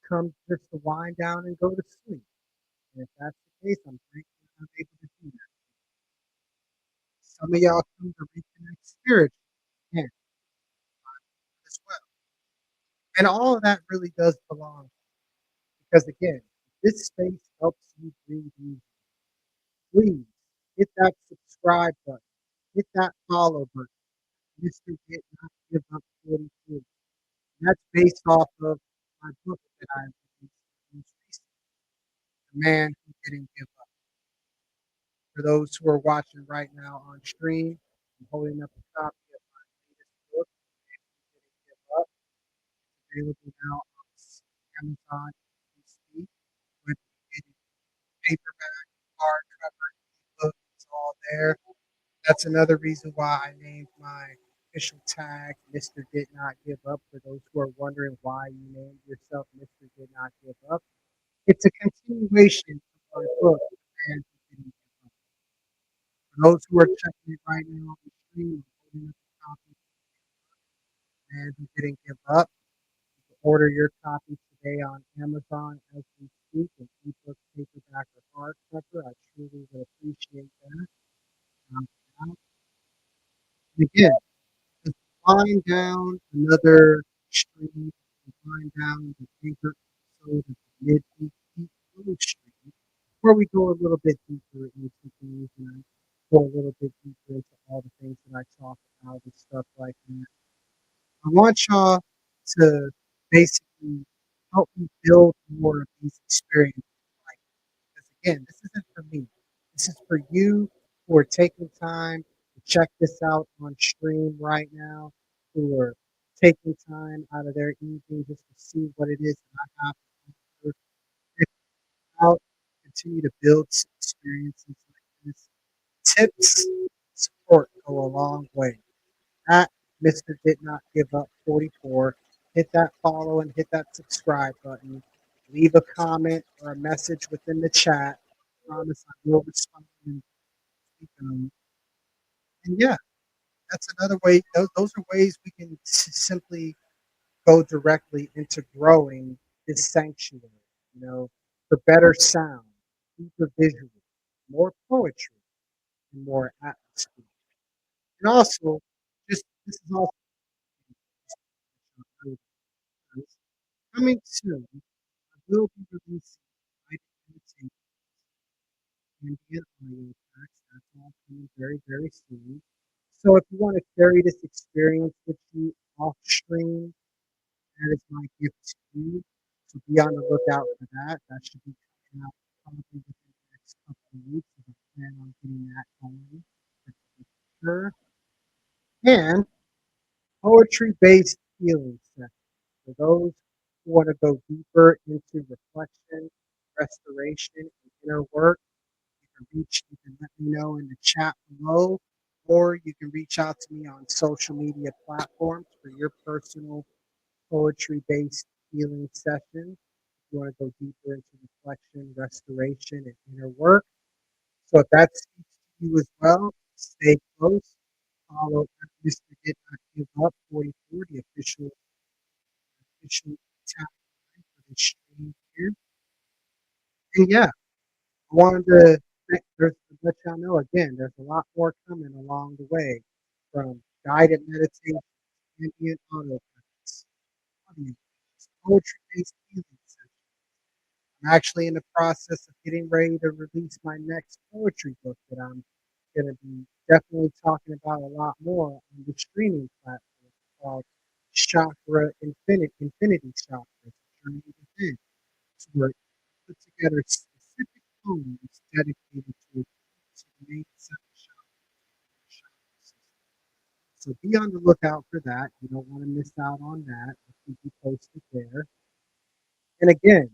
S1: come just to wind down and go to sleep. And if that's the case, I'm grateful that I'm able to do that. Some of y'all come to reconnect spiritually yeah, as well. And all of that really does belong because, again, this space helps you breathe easy. Please hit that subscribe button, hit that follow button. Mr. Get Not Give Up 42. And that's based off of my book that I released most recently, The Man Who Didn't Give Up. For those who are watching right now on stream, I'm holding up a copy of my latest book, The Man Who Didn't Give Up. It's available now on Amazon as we speak. Whether you get it paperback, hardcover, ebook, it's all there. That's another reason why I named my official tag Mr. Did Not Give Up. For those who are wondering why you named yourself Mr. Did Not Give Up, it's a continuation of my book, The Man Who Didn't Give Up. For those who are checking it right now on the screen, I'm holding up a copy of The Man Who Didn't Give Up. You can order your copy today on Amazon as we speak, in ebook, paperback, or hardcover. I truly would appreciate that. Um, and again, just wind down another stream, wind down the anchor episode of the Midweek Deep Flow stream, where we go a little bit deeper into things and I go a little bit deeper into all the things that I talk about and stuff like that. I want y'all to basically help me build more of these experiences. Like, because again, this isn't for me. This is for you who are taking time to check this out on stream right now, who are taking time out of their evening just to see what it is that I have to offer. If out, continue to build some experiences like this. Tips, support go a long way. At Mr. Did Not Give Up 44. Hit that follow and hit that subscribe button. Leave a comment or a message within the chat. I promise I will respond and speak on them. And yeah, that's another way. Those are ways we can simply go directly into growing this sanctuary, you know, for better sound, deeper visual, more poetry, and more atmosphere. And also, just this is also coming soon. I will be releasing live imitation ambient audio tracks. That's all coming very, very soon. So if you want to carry this experience with you off stream, that is my gift to you. So be on the lookout for that. That should be coming out probably within the next couple of weeks. I plan on getting that going for sure. And poetry-based healing sessions for those who want to go deeper into reflection, restoration, and inner work. You can let me know in the chat below, or you can reach out to me on social media platforms for your personal poetry based healing sessions. If you want to go deeper into reflection, restoration, and inner work. So if that speaks to you as well, stay close. Follow Mr. Did Not Give Up 44, the official tap line for this stream here. And yeah, I wanted to let y'all know again, there's a lot more coming along the way from guided meditation, ambient audio tracks, audio, poetry-based healing sessions. I'm actually in the process of getting ready to release my next poetry book that I'm going to be definitely talking about a lot more on the streaming platform called Chakra Infinity Chakras, Journey Within. So we're put together specific poems dedicated to the main seven chakra system. So be on the lookout for that. You don't want to miss out on that. I'll keep you posted there. And again,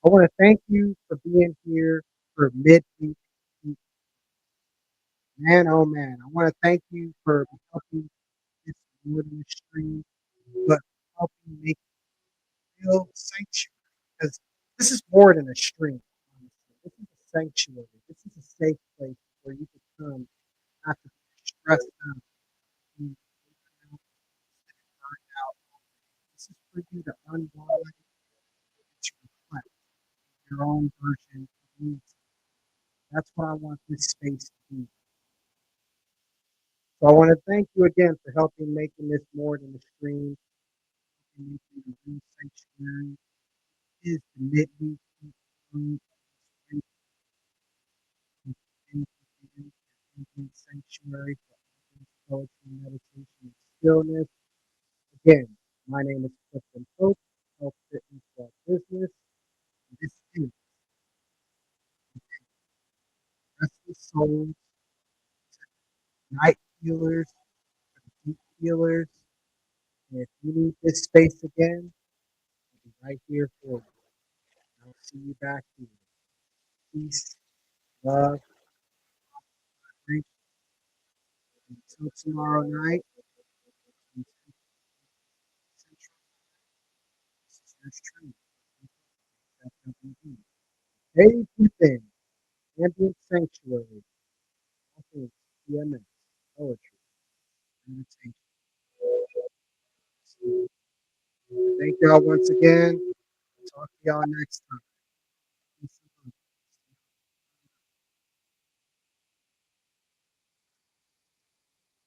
S1: I want to thank you for being here for midweek. Man, oh man, I want to thank you for helping this more than a stream, but helping make real sanctuary. Because this is more than a stream, honestly. This is a sanctuary. This is a safe place where you can come after being stressed out, being burnt out, burned out. This is for you to unwind and to reflect your own version needs. That's what I want this space to be. So I want to thank you again for helping making this more than a stream, helping making a real sanctuary. It is the midweek deep flow space and ambient sanctuary for authors, poetry, meditation, and stillness. Again, my name is Clifton Pope, Health Fitness for Business. And this is Restless Souls, Night Healers, Deep Healers. And if you need this space again, I'll be right here for you. I'll see you back here. Peace, love, grace. Until tomorrow night, Central, this is yours truly, FWB. Hey, Ethan, Ambient Sanctuary, all things PMS, poetry, meditation. Thank y'all once again. Talk to y'all next time.